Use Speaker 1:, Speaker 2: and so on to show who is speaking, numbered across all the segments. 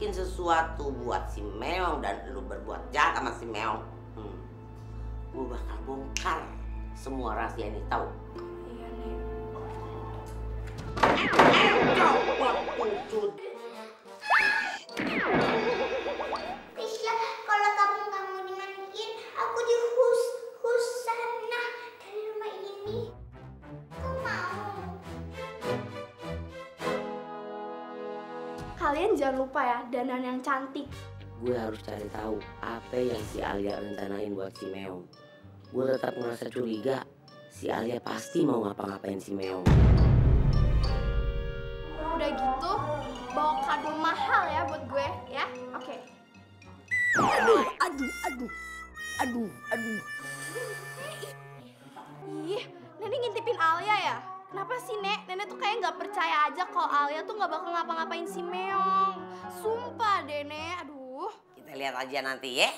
Speaker 1: bikin sesuatu buat si Meong dan lu berbuat jahat sama si Meong, gue bakal bongkar semua rahasia ini, tahu?
Speaker 2: Iya, Nek.
Speaker 1: Coba pucut.
Speaker 3: Krisya, kalau kamu nggak mau dimandiin, aku hus sana dari rumah ini. Aku mau.
Speaker 2: Kalian jangan lupa ya, dandan yang cantik.
Speaker 1: Gue harus cari tahu apa yang si Alia rencanain buat si Meong. Gue tetap merasa curiga, si Alia pasti mau ngapa-ngapain si Meong.
Speaker 2: Udah gitu, bawa kado mahal ya buat gue, ya? Oke.
Speaker 1: Aduh.
Speaker 2: Ih, Nenek ngintipin Alia ya? Kenapa sih, Nek? Nenek tuh kayak nggak percaya aja kalau Alia tuh nggak bakal ngapa-ngapain si Meong. Sumpah deh, Nek. Aduh.
Speaker 1: Kita lihat aja nanti ya.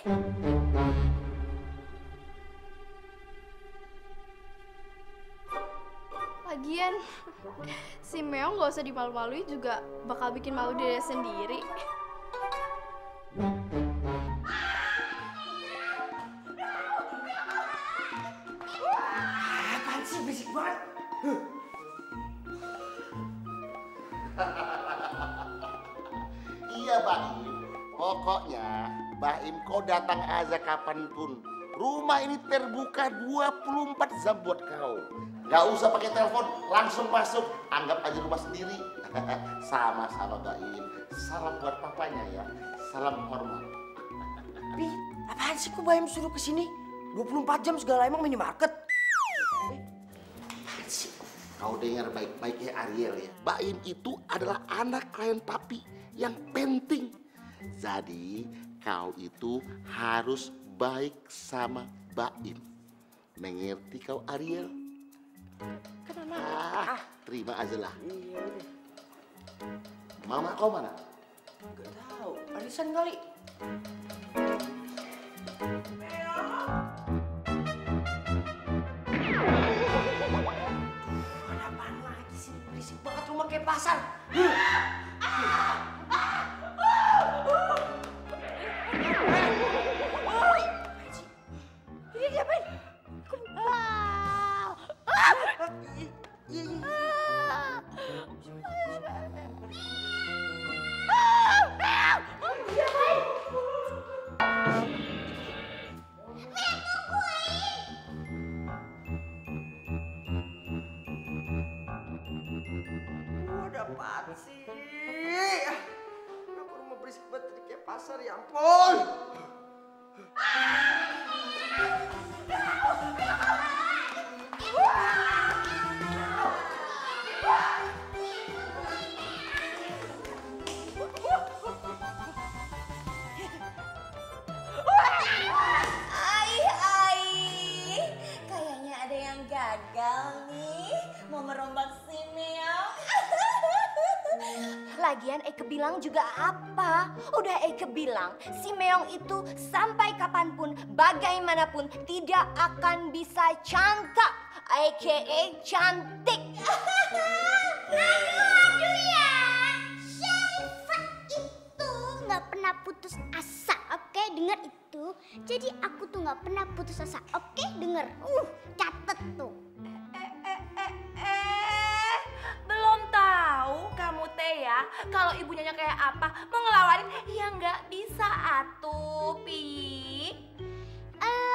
Speaker 2: Lagian, si Meong nggak usah dimalu-maluin juga bakal bikin malu diri sendiri.
Speaker 4: Apaan sih, berisik banget.
Speaker 5: Iya, Baim. Pokoknya, Baim kau datang aja kapanpun. Rumah ini terbuka 24 jam buat kau. Gak usah pakai telepon, langsung masuk. Anggap aja rumah sendiri. Sama-sama, Baim. Salam buat papanya ya. Salam hormat.
Speaker 4: Bi, apaan sih kok Baim suruh kesini? 24 jam segala emang minimarket.
Speaker 5: Apaan sih? Kau dengar baik-baiknya Ariel ya. Baim itu adalah anak klien papi yang penting. Jadi kau itu harus baik sama Baim. Mengerti kau Ariel? Terima aja lah.
Speaker 4: Iya udah.
Speaker 5: Mama kau mana?
Speaker 4: Gak tahu, arisan kali. Ada apaan lagi sih? Berisik banget rumah kayak pasar. Ini diapain? Ada apaan sih? Kenapa rumah berisik banget jadi kayak pasar ya ampun?
Speaker 3: Kayaknya ada yang gagal nih, mau merombak si Meong. Lagian Eike bilang juga apa? Udah Eike bilang, si Meong itu sampai kapanpun, bagaimanapun tidak akan bisa cangkak, aka cantik. Aduh ya, Sherifah itu nggak pernah putus asa, oke? Dengar itu. Jadi aku tuh nggak pernah putus asa, oke? Denger, catet tuh.
Speaker 6: Belum tahu kamu teh ya, kalau ibunya kayak apa mau ngelawanin ya nggak bisa atuh, Pi.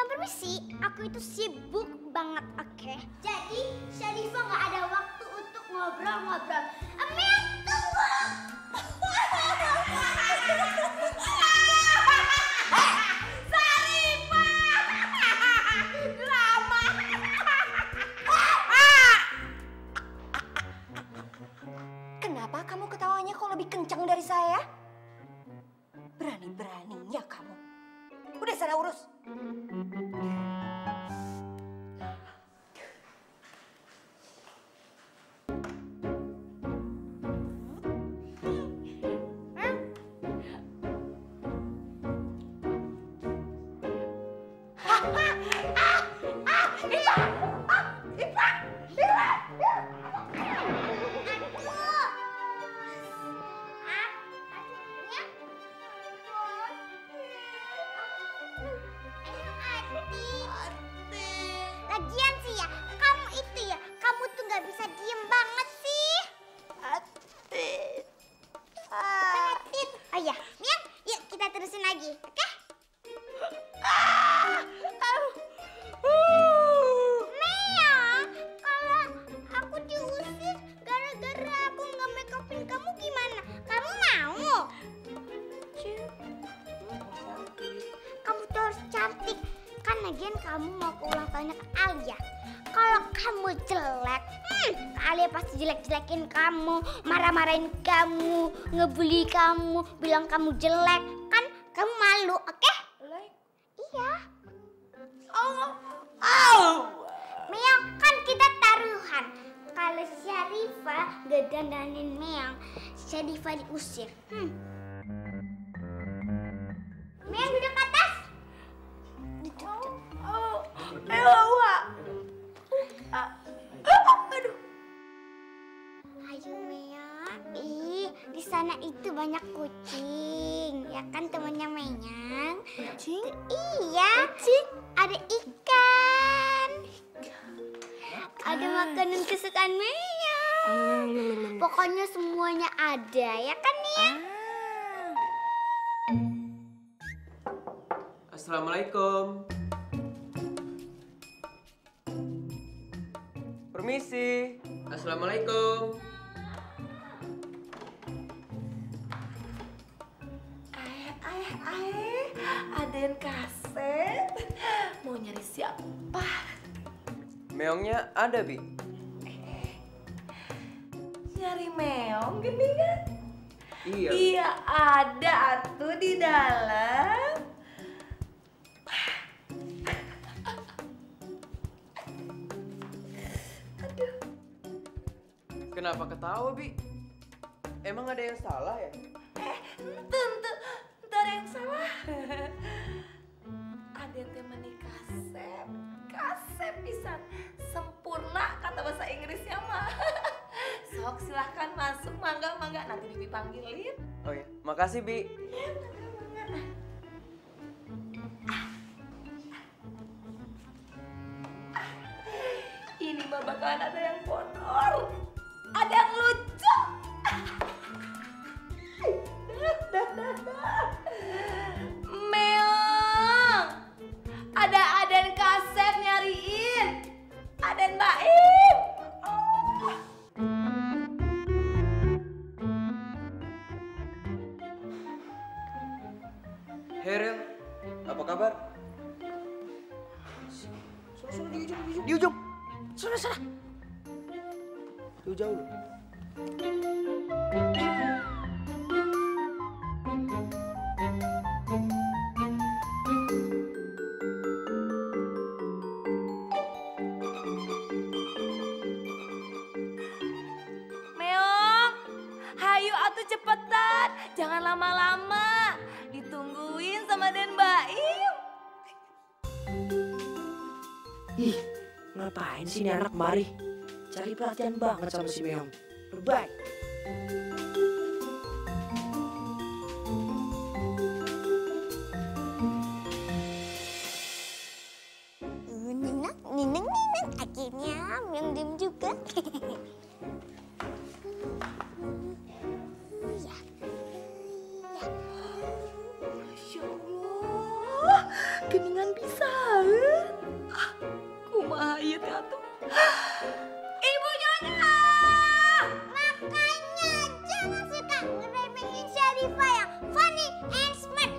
Speaker 3: Permisi, aku itu sibuk banget, oke? Jadi Sharifah nggak ada waktu untuk ngobrol-ngobrol. Amin, tunggu. Kenapa kamu ketawanya kok lebih kencang dari saya? Berani-beraninya kamu. Udah sana urus.
Speaker 7: Lagian sih ya, kamu itu ya, kamu tuh nggak bisa diem banget sih. Atit. Oh iya, Miang, yuk kita terusin lagi, oke? Miang, kalau aku diusir gara-gara aku nggak make upin kamu gimana? Kamu mau? Kamu tuh harus cantik. Kan lagian kamu mau ke ulang tahunnya ke Alia. Kalau kamu jelek, Alia pasti jelek-jelekin kamu, marah-marahin kamu, ngebully kamu, bilang kamu jelek. Kan kamu malu, oke? Iya. Meong, kan kita taruhan. Kalau Syarifah gak dandanin Meong, Syarifah diusir. Meong duduk ke atas.
Speaker 6: Aduh.
Speaker 7: Ayo Meong. Ih, di sana itu banyak kucing. Ya kan temannya Meong? Kucing? Iya. Kucing? Ada ikan. Ada makanan kesukaan Meong. Pokoknya semuanya ada, ya kan Nia?
Speaker 8: Assalamualaikum. Permisi. Assalamualaikum.
Speaker 6: Aden kaset. Mau nyari siapa?
Speaker 8: Meongnya ada, Bi.
Speaker 6: Nyari Meong geningan?
Speaker 8: Iya.
Speaker 6: Iya ada atuh di dalam.
Speaker 8: Kenapa ketawa, Bi? Emang ada yang salah ya?
Speaker 6: Tentu, ntar yang salah. Aden teh menikah kasep pisan. Sempurna kata bahasa Inggrisnya mah. Sok silahkan masuk, mangga nanti Bibi panggilin.
Speaker 8: Oh iya, makasih, Bi.
Speaker 6: Ini mah bakalan ada yang bodor, ada yang lucu. Meong, ada Aden Kasep nyariin. Aden Baim.
Speaker 8: Herel, apa kabar?
Speaker 4: Sana di ujung. Sana. Jauh-jauh loh.
Speaker 6: Meong, hayu atuh cepetan, jangan lama-lama. Ditungguin sama Den Baim.
Speaker 4: Ih, ngapain sih ini anak mari? Cari perhatian banget sama si Meong. Berbaik.
Speaker 7: Ninang. Akhirnya Meong diem juga.
Speaker 6: Masya Allah, geningan pisan. Kumaha ieu teh atuh? Ibu Nyonya!
Speaker 7: Makanya jangan suka ngeremehin Syarifah yang funny and smart.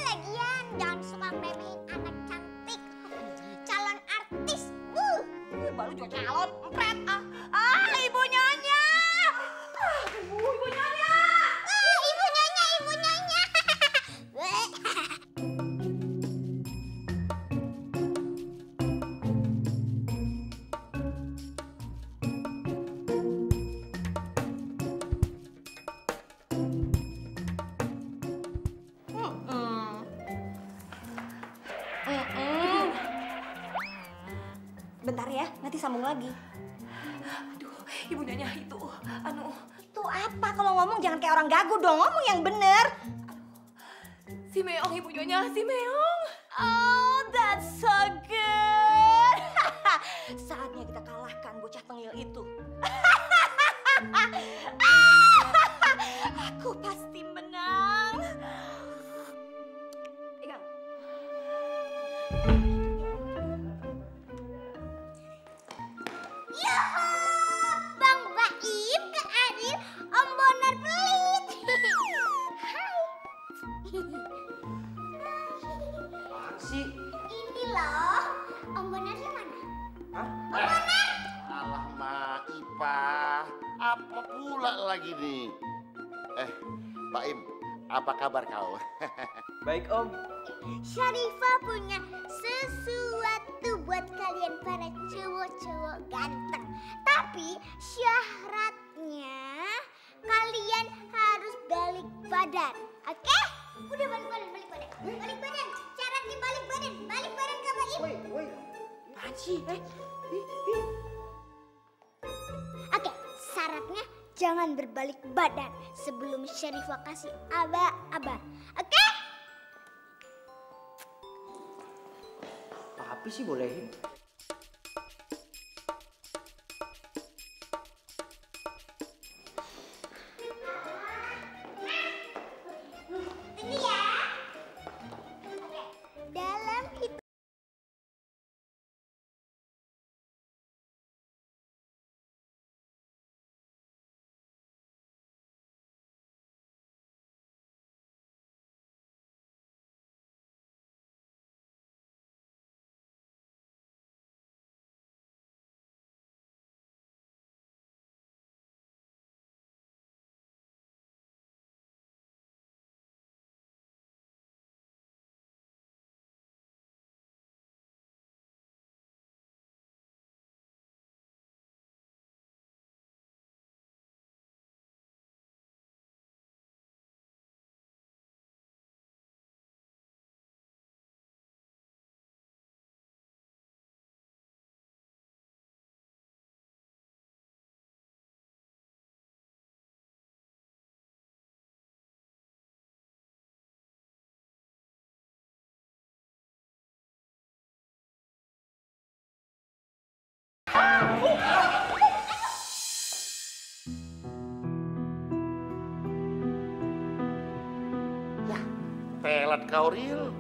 Speaker 7: Lagian jangan suka ngeremehin anak cantik, calon artis.
Speaker 6: Baru juga calon empret ah. Ibu Nyonya! Ibu Nyonya!
Speaker 7: Ibu Nyonya.
Speaker 3: Bentar ya, nanti sambung lagi.
Speaker 6: Aduh, Ibu Nyonya itu,
Speaker 3: Tuh apa kalau ngomong jangan kayak orang gagu dong, ngomong yang bener.
Speaker 6: si Meong Ibu Nyonya, si Meong.
Speaker 7: Oh,
Speaker 3: that's so good. Saatnya kita kalahkan bocah tengil itu. Aku pasti menang. Pegang.
Speaker 7: Yuhu, Bang Baim, Kak Aril, Om Bonar pelit. Hai.
Speaker 4: Apaan sih?
Speaker 7: Ini loh, Om Bonarnya mana?
Speaker 5: Alah Ma Ipah, apa pula lagi nih? Mbak Im, apa kabar kau?
Speaker 8: Baik Om.
Speaker 7: Syarifah punya sesuatu buat kalian para cowok-cowok ganteng. Tapi syaratnya kalian harus balik badan, oke? Udah balik badan. Balik badan. Syaratnya balik badan. Balik badan Kak Baim.
Speaker 4: Woi. Apaan sih?
Speaker 7: Oke, syaratnya jangan berbalik badan sebelum Syarifah kasih aba-aba. Oke?
Speaker 4: Papi sih bolehin.
Speaker 7: Ini ya. Oke, dalam hitung.
Speaker 5: Pelat kau Ril.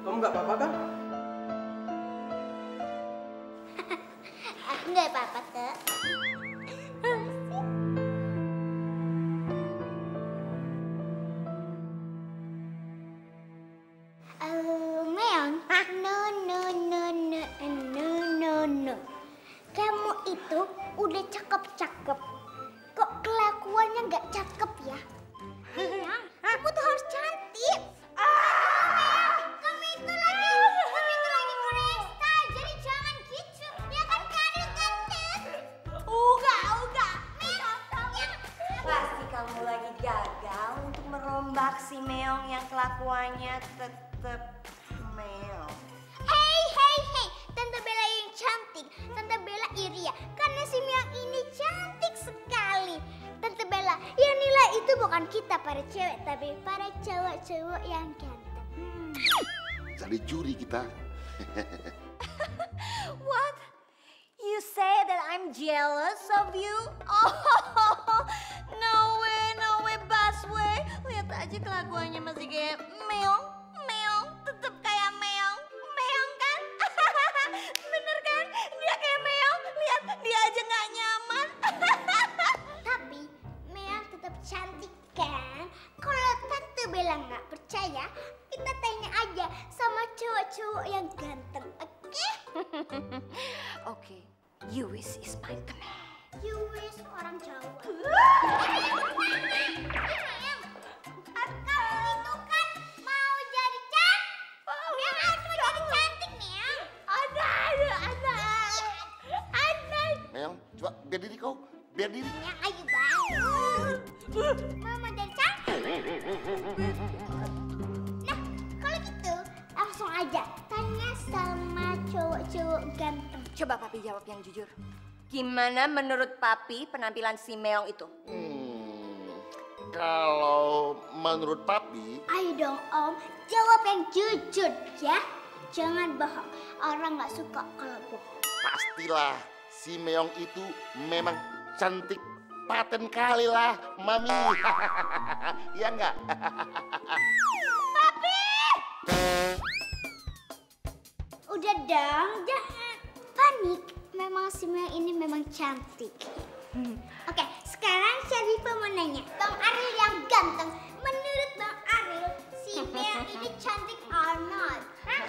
Speaker 8: Kamu nggak apa-apa kan?
Speaker 7: Nggak apa-apa, Kak. Meong, no. Kamu itu udah cakep-cakep. Kok kelakuannya nggak cakep ya? Meong, kamu tuh harus cantik. Kamu itu lagi beresta, jadi jangan gitu. Ya kan kadang ganteng. Uga.
Speaker 3: Pasti kamu lagi gagal untuk merombak si Meong yang kelakuannya tetep Meong.
Speaker 7: Hey, Tante Bella yang cantik, Tante Bella iri ya, karena si Meong ini cantik sekali. Tante Bella, yang nilai itu bukan kita para cewek, tapi para cowok-cowok yang ganteng.
Speaker 5: Jadi juri kita.
Speaker 3: What? You say that I'm jealous of you? Oh, no way, Baswe. Lihat aja kelakuannya masih kayak Meong, tetep kayak Meong kan? Bener kan? Dia kayak Meong. Lihat, dia aja nggak nyaman.
Speaker 7: Tapi Meong tetap cantik kan? Kalau Tante Bella nggak percaya, kita tanya aja sama cowok-cowok yang ganteng, oke?
Speaker 3: Oke, you wish is my command.
Speaker 7: You wish orang Jawa. Kamu itu kan mau jadi cantik. Yang harus mau jadi cantik nih ya. Ada.
Speaker 5: Meong, coba biar diri kau.
Speaker 7: Yang ayu banget. Mama jadi cantik. Nah, kalau gitu langsung aja tanya sama cowok-cowok ganteng.
Speaker 3: Coba Papi jawab yang jujur. Gimana menurut Papi penampilan si Meong itu?
Speaker 5: Kalau menurut papi,
Speaker 7: Ayo dong Om, jawab yang jujur ya. Jangan bohong, orang nggak suka kalau bohong.
Speaker 5: pastilah si Meong itu memang cantik paten kali lah, Mami. Iya nggak?
Speaker 7: Udah dong, jangan panik. Memang si Meong ini memang cantik. Oke, sekarang Syarifah mau nanya. Bang Ariel yang ganteng, menurut Bang Ariel, si Meong ini cantik or not? Hah?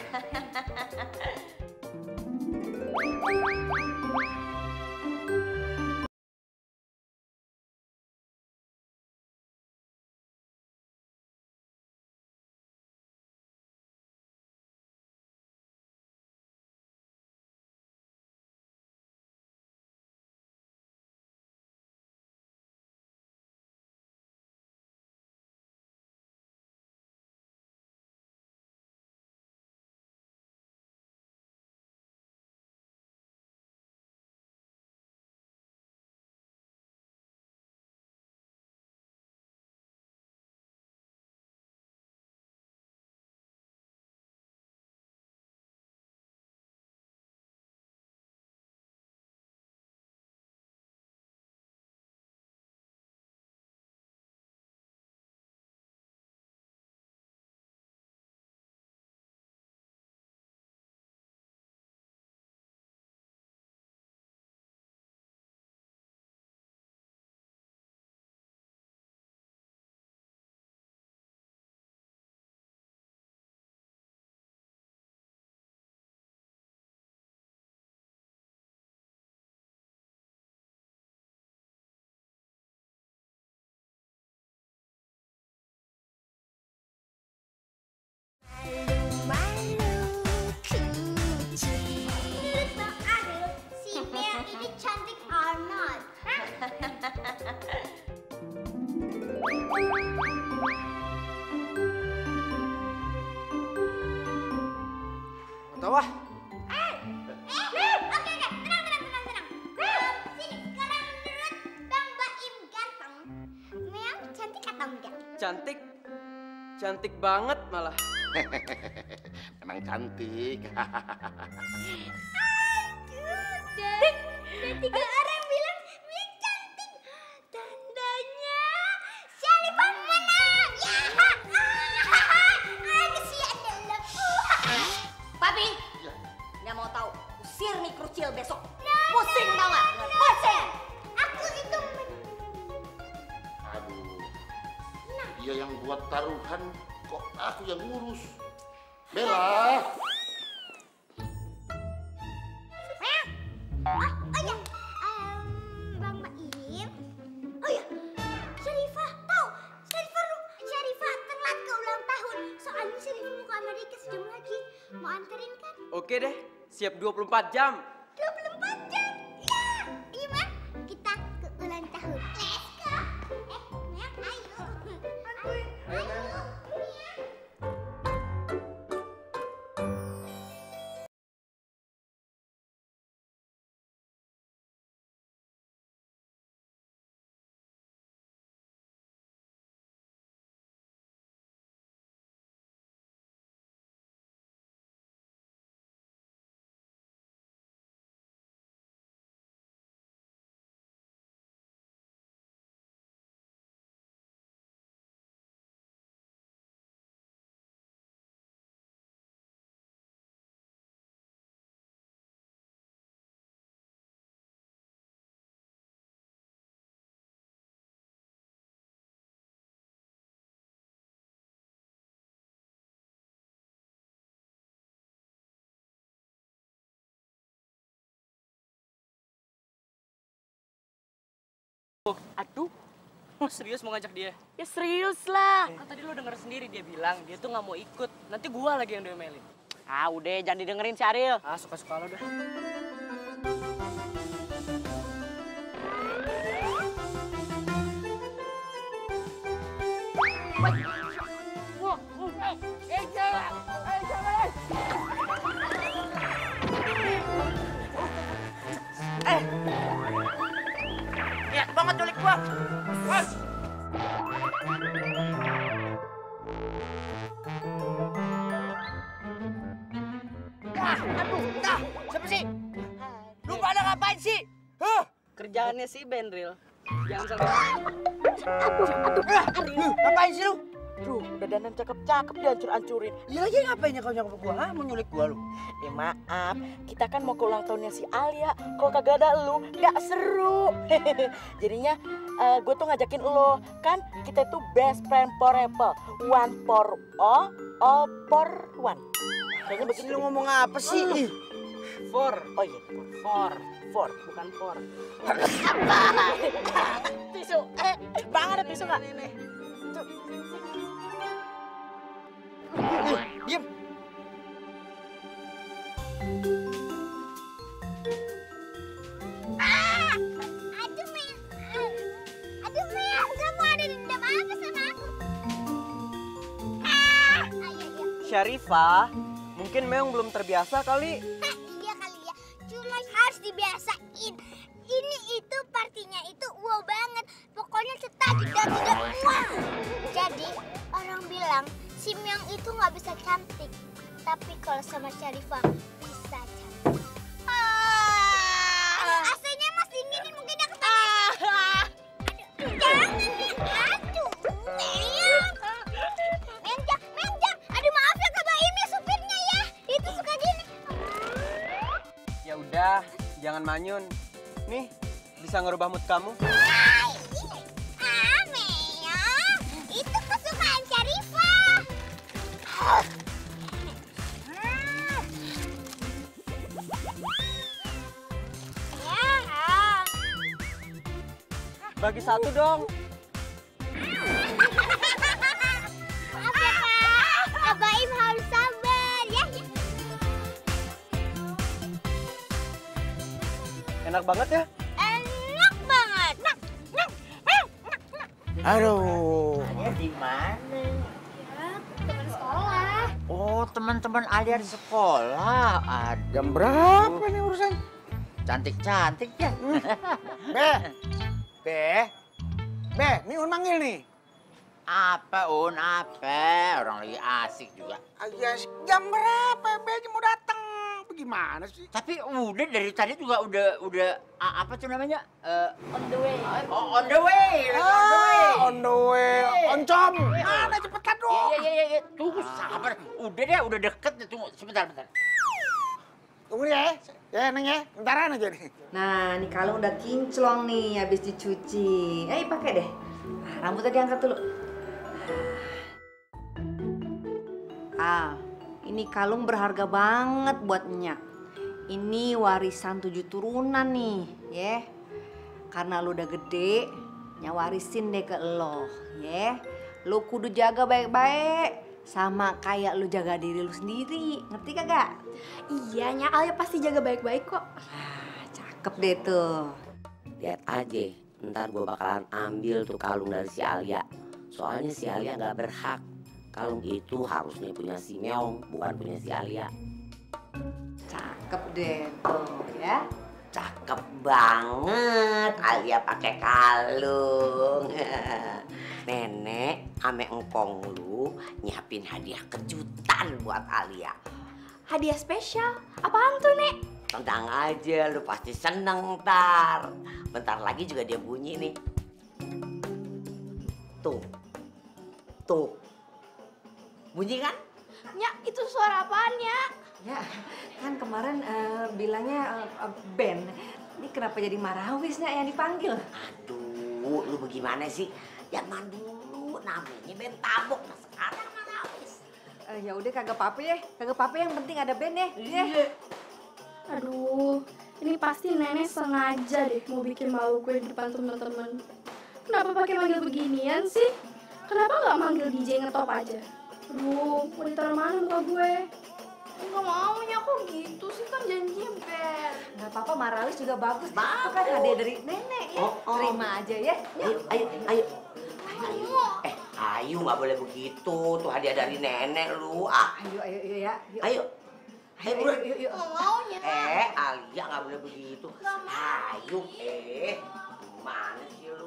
Speaker 7: Menurut Bang Ariel, si Meong ini cantik or not? Hah?
Speaker 8: Nggak tahu ah.
Speaker 7: Oke, tenang. Sini, sekarang menurut Bang Baim ganteng, Meong cantik atau enggak?
Speaker 8: Cantik. Cantik banget malah.
Speaker 5: Memang cantik.
Speaker 7: Dan 3 orang bilang Meong cantik. Tandanya Syarifah menang. Ya. Kesian dalam.
Speaker 3: Papi,
Speaker 5: Ya.
Speaker 3: nggak mau tahu. Usir nih kerucil besok. Pusing tau nggak? Pusing.
Speaker 7: Aku itu
Speaker 5: Aduh, dia yang buat taruhan, kok aku yang ngurus. Bella,
Speaker 7: oh ya, Bang Baim. Oh ya, Syarifah tahu. Syarifah telat ke ulang tahun. Soalnya Syarifah mau ke Amerika sejam lagi. Mau anterin kan?
Speaker 8: Oke deh, siap 24 jam.
Speaker 7: 24 jam. Ya, gimana? Kita ke ulang tahun. Let's go. Meong, ayo. Ayo.
Speaker 9: Aduh, lo serius mau ngajak dia?
Speaker 4: Ya serius lah.
Speaker 9: Kan tadi lo denger sendiri dia bilang dia tuh nggak mau ikut. Nanti gua lagi yang diomelin.
Speaker 4: Ah udah, jangan didengerin si Ariel.
Speaker 9: Ah suka-suka lo dah.
Speaker 4: Niat banget culik gua. Wah. pada ngapain sih? Huh?
Speaker 9: Kerjaannya si Benril. Jangan sampai.
Speaker 4: Ngapain sih lu? Tuh, udah dandan cakep-cakep dihancur-hancurin. Iya lagi ngapainnya kau nyangkep gua? Mau nyulik gua lu?
Speaker 10: Maaf, kita kan mau ke ulang tahunnya si Alia. Kalau kagak ada lu, nggak seru. Jadinya gue tuh ngajakin lo. Kan kita itu best friend forever. One for all for one. Kayaknya begitu.
Speaker 4: Lu ngomong apa sih?
Speaker 9: For.
Speaker 10: Oh iya,
Speaker 9: For. Bukan for.
Speaker 10: tisu. Bang ada tisu nggak?
Speaker 4: Diam.
Speaker 7: Aduh, Mel, kamu ada dendam apa sama aku?
Speaker 8: Syarifah, mungkin Meong belum terbiasa kali.
Speaker 7: Iya kali ya, cuma harus dibiasain. Ini itu partinya itu wow banget. Pokoknya cetak tidak wah. Jadi orang bilang si Myung itu nggak bisa cantik, tapi kalau sama Syarifah bisa cantik. AC-nya mas dingin nih, mungkin aku panas. Aduh, jangan nih. Aduh, Menjang. Aduh maaf ya Kak Baim ya supirnya ya. Itu suka gini.
Speaker 8: Ya udah, jangan manyun. Nih, bisa ngerubah mood kamu.
Speaker 7: Meong, itu kesukaan Syarifah. Ya.
Speaker 8: Bagi satu dong.
Speaker 7: Maaf ya Kak, Kak Baim harus sabar ya.
Speaker 8: Enak banget ya.
Speaker 7: Enak banget.
Speaker 11: Aduh.
Speaker 3: Alia di mana?
Speaker 7: Teman sekolah.
Speaker 11: Oh, teman-teman Alia di sekolah. Aduh.
Speaker 5: Jam berapa nih urusan?
Speaker 11: Cantik-cantik ya.
Speaker 5: Be, Miun manggil nih.
Speaker 11: Apa, Un? Apa? Orang lagi asik juga.
Speaker 5: Aja jam berapa? Be mau datang. Bagaimana sih?
Speaker 11: Tapi udah dari tadi juga udah apa tuh namanya?
Speaker 6: On the way.
Speaker 11: Oh, on the way.
Speaker 5: On the way. Oncom. Mana cepetan dong.
Speaker 11: Iya. Tunggu sabar. Udah deh, udah deket. Tunggu sebentar.
Speaker 5: Tunggu ya. Ya, Neng ya. Bentaran aja nih.
Speaker 6: Nah, ini kalung udah kinclong nih habis dicuci. Pakai deh. Rambutnya diangkat dulu. Ini kalung berharga banget buat Nyak. Ini warisan 7 turunan nih, ya. Karena lu udah gede, Nyak warisin deh ke lo, ya. Lu kudu jaga baik-baik, sama kayak lu jaga diri lu sendiri. Ngerti kagak?
Speaker 2: Iya, Nya Alia pasti jaga baik-baik kok.
Speaker 6: Cakep deh tuh.
Speaker 1: Lihat aja, ntar gue bakalan ambil tuh kalung dari si Alia. Soalnya si Alia gak berhak. Kalung itu harusnya punya si Meong, bukan punya si Alia.
Speaker 6: Cakep deh tuh, ya.
Speaker 1: Cakep banget Alia pakai kalung. Nenek ame engkong lu nyiapin hadiah kejutan buat Alia.
Speaker 2: Hadiah spesial? Apaan tuh, Nek?
Speaker 1: Tenang aja, lu pasti seneng ntar. Bentar lagi juga dia bunyi nih. Tuh. Bunyi kan?
Speaker 2: Nya, itu suara apaan ya?
Speaker 6: Ya, kan kemarin bilangnya Ben. Ini kenapa jadi Marawis Nya yang dipanggil?
Speaker 1: Aduh, lu bagaimana sih? Zaman dulu namanya Ben Tabok, nah sekarang Marawis.
Speaker 6: Ya udah kagak apa-apa ya. Kagak apa-apa yang penting ada Ben ya.
Speaker 2: Iya. Aduh, ini pasti nenek sengaja deh mau bikin malu gue di depan teman-teman. Kenapa pakai manggil beginian sih? Kenapa nggak manggil DJ ngetop aja? Aduh, mau ditaruh mana muka gue? Nggak mau, Nya kok gitu sih, kan janjinya Ben.
Speaker 6: Nggak apa-apa, Marawis juga bagus. Itu kan hadiah dari nenek ya. Terima aja ya.
Speaker 1: Ayo. Ayo nggak boleh begitu. Tuh hadiah dari nenek lu.
Speaker 6: Ayo ya.
Speaker 1: Ayo bro.
Speaker 6: Yuk.
Speaker 2: Nggak mau, Nya.
Speaker 1: Alia nggak boleh begitu. Ayo, gimana sih lu?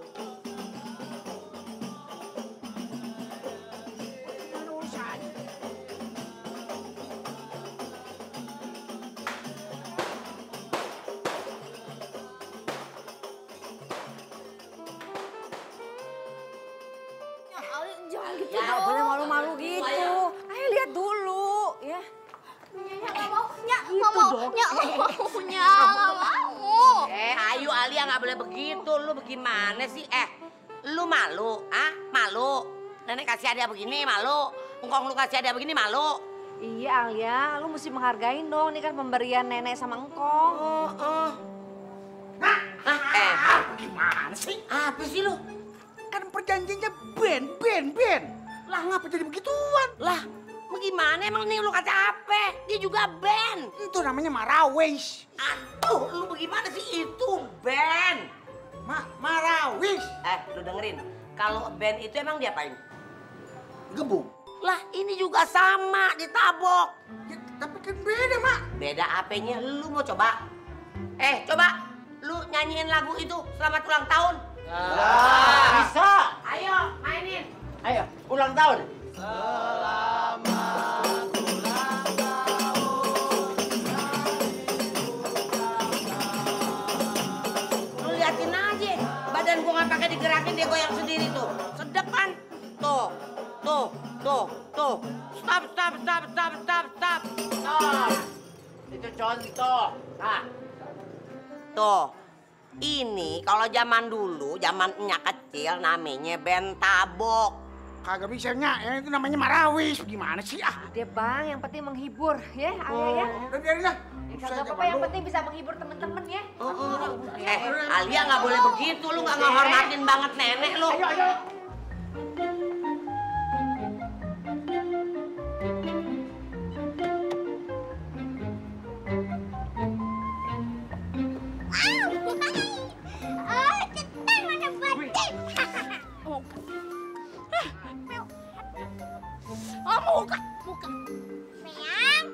Speaker 6: tuh nggak boleh malu-malu gitu. Ayo lihat dulu, ya.
Speaker 7: Nggak mau, nggak mau.
Speaker 1: Ayu Alia nggak boleh begitu. Lu bagaimana sih? Lu malu, malu. Nenek kasih hadiah begini malu. Engkong lu kasih hadiah begini malu.
Speaker 6: Iya Alia, lu mesti menghargain dong. Ini kan pemberian nenek sama engkong.
Speaker 5: Gimana sih?
Speaker 1: Apa sih lu?
Speaker 5: Kan perjanjiannya Ben. Lah ngapa jadi begituan?
Speaker 1: Lah, bagaimana emang nih lu kata apa? Dia juga band.
Speaker 5: Itu namanya Marawis.
Speaker 1: Aduh, lu bagaimana sih itu band?
Speaker 5: Marawis.
Speaker 1: Lu dengerin. Kalau band itu emang diapain?
Speaker 5: Gebuk.
Speaker 1: Lah, ini juga sama, ditabok.
Speaker 5: Ya, tapi kan beda, Mak.
Speaker 1: Beda apanya? Lu mau coba? Coba. Lu nyanyiin lagu itu selamat ulang tahun.
Speaker 11: Bisa.
Speaker 1: Ayo, mainin.
Speaker 11: Ayo, ulang tahun.
Speaker 1: Lu liatin aja, badan gua nggak pakai digerakin, dia goyang sendiri tuh. Sedep kan? Tuh. Stop.
Speaker 11: Itu contoh. Nah.
Speaker 1: Tuh. Ini kalau zaman dulu, zaman Nya kecil namanya band tabok.
Speaker 5: Kagak bisa, Nya. Yang itu namanya Marawis. Gimana sih?
Speaker 6: Dia bang, yang penting menghibur, ya Alia ya.
Speaker 5: Udah biarin lah.
Speaker 6: Kagak apa-apa, yang penting bisa menghibur temen-temen ya.
Speaker 1: Alia nggak boleh begitu, lu nggak ngehormatin banget nenek lu.
Speaker 5: Ayo.
Speaker 7: Muka. Meong.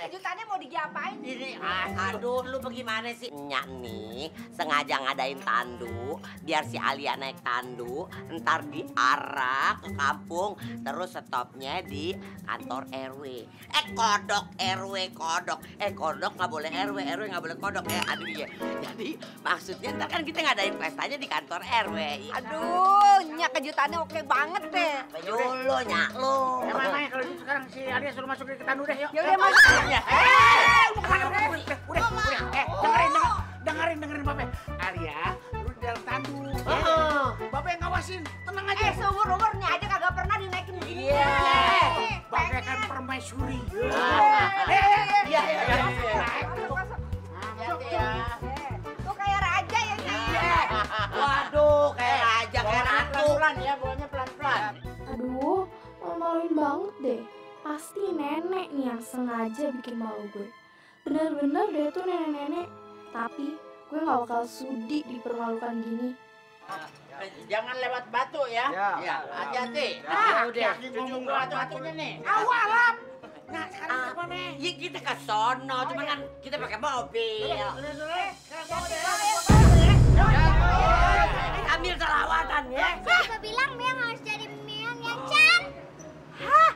Speaker 6: Kejutannya mau diapain?
Speaker 1: Ini, aduh, lu bagaimana sih? Nya nih sengaja ngadain tandu, biar si Alia naik tandu, ntar diarak ke kampung, terus stopnya di kantor RW. Kodok RW, kodok. Kodok nggak boleh RW nggak boleh kodok. Aduh iya. Jadi maksudnya ntar kan kita ngadain pestanya di kantor RW.
Speaker 6: Aduh, Nya kejutannya oke banget deh.
Speaker 1: Dulu, Nya lu.
Speaker 5: Mana kalau gitu sekarang si Alia suruh masuk ke tandu deh, yuk.
Speaker 6: Ya udah masuk.
Speaker 5: Udah. Dengerin Babe. Alia, lu di dalam tandu. Babe ngawasin, tenang aja.
Speaker 6: Seumur-umurnya aja kagak pernah dinaikin begini.
Speaker 5: Babe kan permaisuri.
Speaker 1: Iya.
Speaker 6: Tuh kayak raja ya, Nya.
Speaker 1: Waduh, kayak raja, kayak ratu.
Speaker 11: Pelan-pelan ya, bawanya pelan-pelan.
Speaker 2: Aduh, malu-maluin banget deh. Pasti nenek nih yang sengaja bikin malu gue. Bener-bener deh tuh nenek-nenek. Tapi gue gak bakal sudi dipermalukan gini.
Speaker 11: Jangan lewat batu ya. Ya, hati-hati.
Speaker 5: Udah.
Speaker 11: Cucuk batu-batunya nih.
Speaker 5: Awalap. Nah, sekarang kita mana?
Speaker 1: Ya kita ke sono, cuman kan kita pakai mobil. Ambil selawatan ya.
Speaker 7: Siapa bilang Meong harus jadi Meong yang Chan?
Speaker 6: Hah?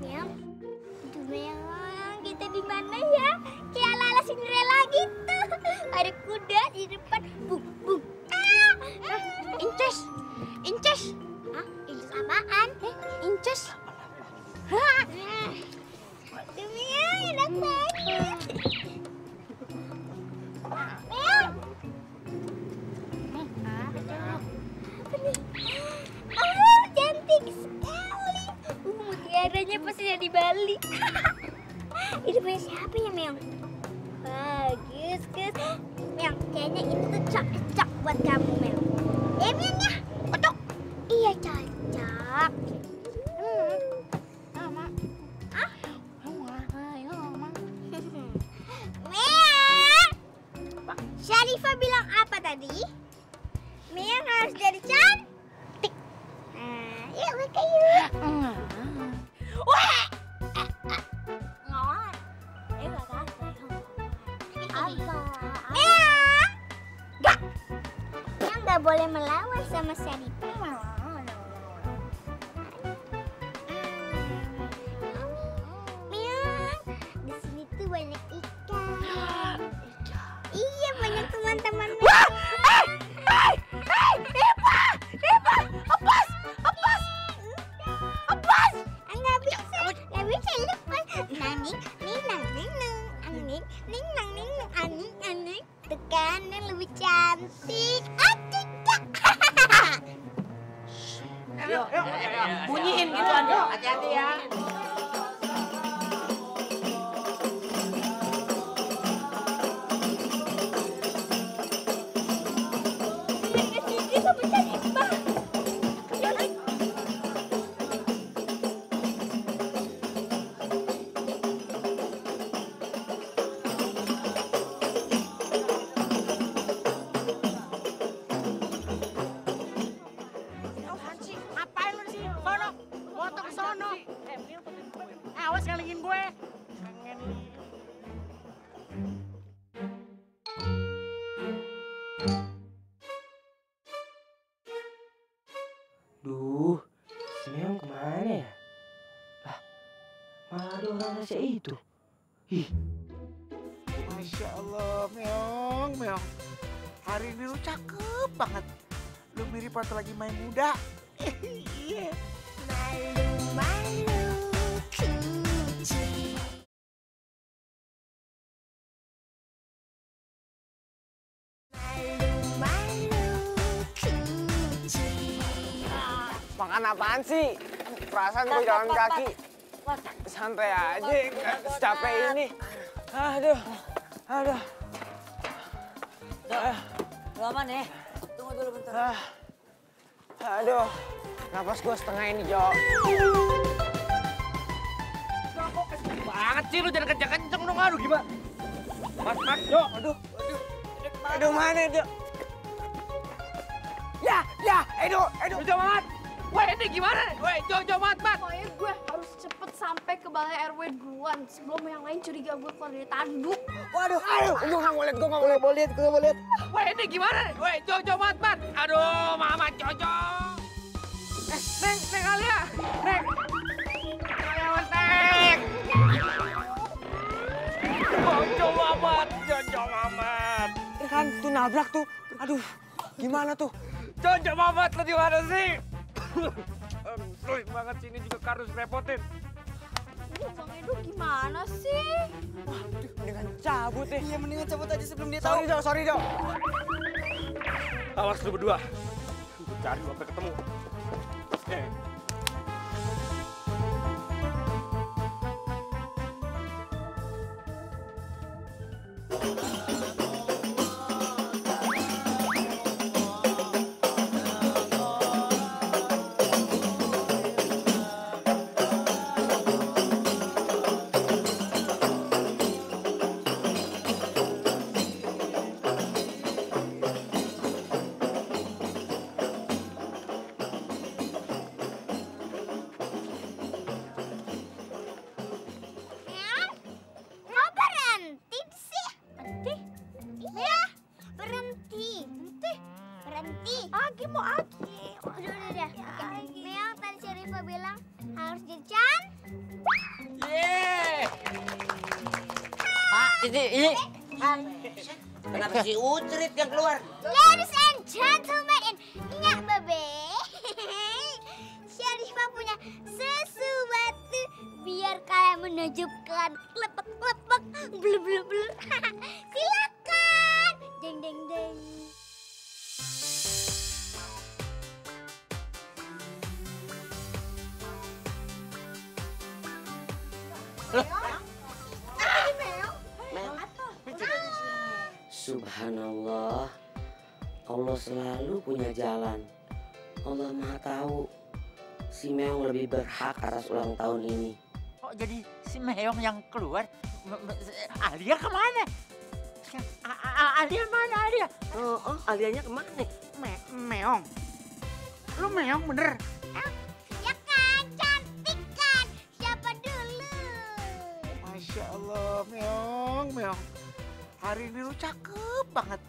Speaker 7: Meong, itu Meong, kita di mana ya? Kayak ala-ala Cinderella gitu. Ada kuda di depan, bung. Incus. Hah? Incus apaan? Incus. Hah? Aduh, Meong, enak banget. Meong. Apa nih? Cantik sekali. Mutiaranya pasti dari Bali. Ini punya siapa ya, Meong? Bagus. Meong, kayaknya itu tuh cocok buat kamu, Meong. Meong ya? Cocok? Iya, cocok. Mama. Hah? Meong. sama Syarifah. Miang, di sini tuh banyak ikan. Iya, banyak teman-teman. Wah! Nggak bisa lepas. Aning. Tuh kan yang lebih cantik.
Speaker 1: Yuk, bunyiin gitu Anda. Hati-hati ya.
Speaker 10: Ngapain lu di sini? Sono, motor ke sono. Awas ngalingin gue.
Speaker 4: Duh, si Meong kemana ya? Lah, malah ada orang Asia itu. Ih,
Speaker 12: Masya Allah, Meong. Hari ini lu cakep banget. Lu mirip waktu lagi main muda. Iya.
Speaker 7: Malu-malu kucing. Malu-malu kucing.
Speaker 8: Makan apaan sih? Perasaan gue jalan kaki. Santai aja, nggak secapek ini. Aduh.
Speaker 6: Lu aman ya? Tunggu dulu bentar.
Speaker 8: Aduh, napas gue setengah ini, Jo.
Speaker 9: Banget sih lu jangan kenceng-kenceng dong. Aduh gimana? Mas, Jo.
Speaker 8: Aduh, mana, Jo? Ya, Edo.
Speaker 9: Jo, Mat. Weh, ini gimana? Weh, Jo, Mat.
Speaker 2: Pokoknya gue harus cepet sampai ke balai RW duluan sebelum yang lain curiga gue keluar dari tanduk.
Speaker 8: Waduh, gue nggak mau lihat.
Speaker 9: Weh, ini gimana? Weh, Jo, Mat. Aduh, Mama Jojo. Neng Alia. Neng. Jojo Mamat.
Speaker 8: Kan tuh nabrak tuh. Aduh, gimana tuh?
Speaker 9: Jojo Mamat, lu di mana sih? Sulit banget sih, ini juga kardus repotin.
Speaker 2: Bang Edo gimana sih?
Speaker 8: Mendingan cabut deh.
Speaker 10: Iya, mendingan cabut aja sebelum dia
Speaker 8: Sorry, Jo.
Speaker 9: Awas lu berdua. Gue cari lu sampai ketemu.
Speaker 7: Kok berhenti sih? Iya, berhenti. Aki mau Aki. Udah. Meong tadi Syarifah bilang harus jajan.
Speaker 1: Pak, ini. Kenapa si Ucrit yang keluar?
Speaker 7: Ladies and gentlemen, nyak bebe. Syarifah punya sesuatu biar kalian menajubkan klepek-klepek, blur. Silakan. Deng.
Speaker 1: Subhanallah, Allah selalu punya jalan. Allah Maha Tahu. Si Meong lebih berhak atas ulang tahun ini.
Speaker 11: Kok jadi si Meong yang keluar? Alia kemana? Alia mana Alia?
Speaker 1: Alianya kemana?
Speaker 12: Meong. Lu Meong bener?
Speaker 7: Ya kan, cantik kan? Siapa dulu?
Speaker 12: Masya Allah, Meong. Hari ini lu cakep banget.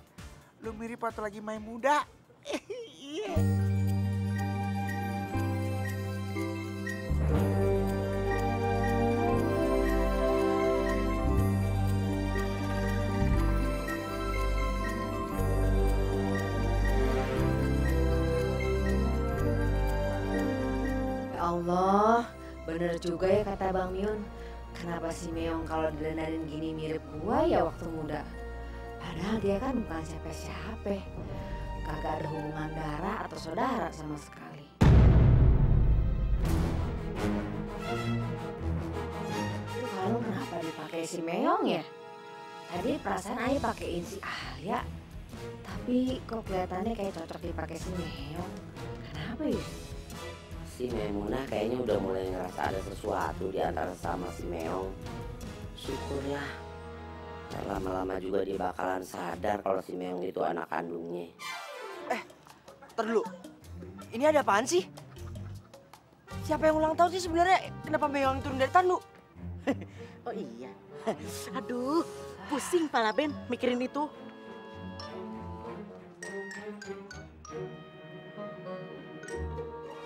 Speaker 12: Lu mirip waktu lagi main muda. Iya.
Speaker 6: Allah, bener juga ya kata Bang Miun. Kenapa si Meong kalau didandanin gini mirip gua ya waktu muda? Padahal dia kan bukan siapa-siapa. Kagak ada hubungan darah atau saudara sama sekali. Itu kalung kenapa dipakai si Meong ya? Tadi perasaan Ayah pakein si Alia. Tapi kok kelihatannya kayak cocok dipakai si Meong. Kenapa ya?
Speaker 1: Si Memunah kayaknya udah mulai ngerasa ada sesuatu di antara sama si Meong. Syukur ya. Lama-lama juga dia bakalan sadar kalau si Meong itu anak kandungnya.
Speaker 4: Ntar dulu, ini ada apaan sih? Siapa yang ulang tahun sih sebenarnya? Kenapa Meong turun dari tandu?
Speaker 10: Oh iya. Aduh, pusing pala Ben mikirin itu.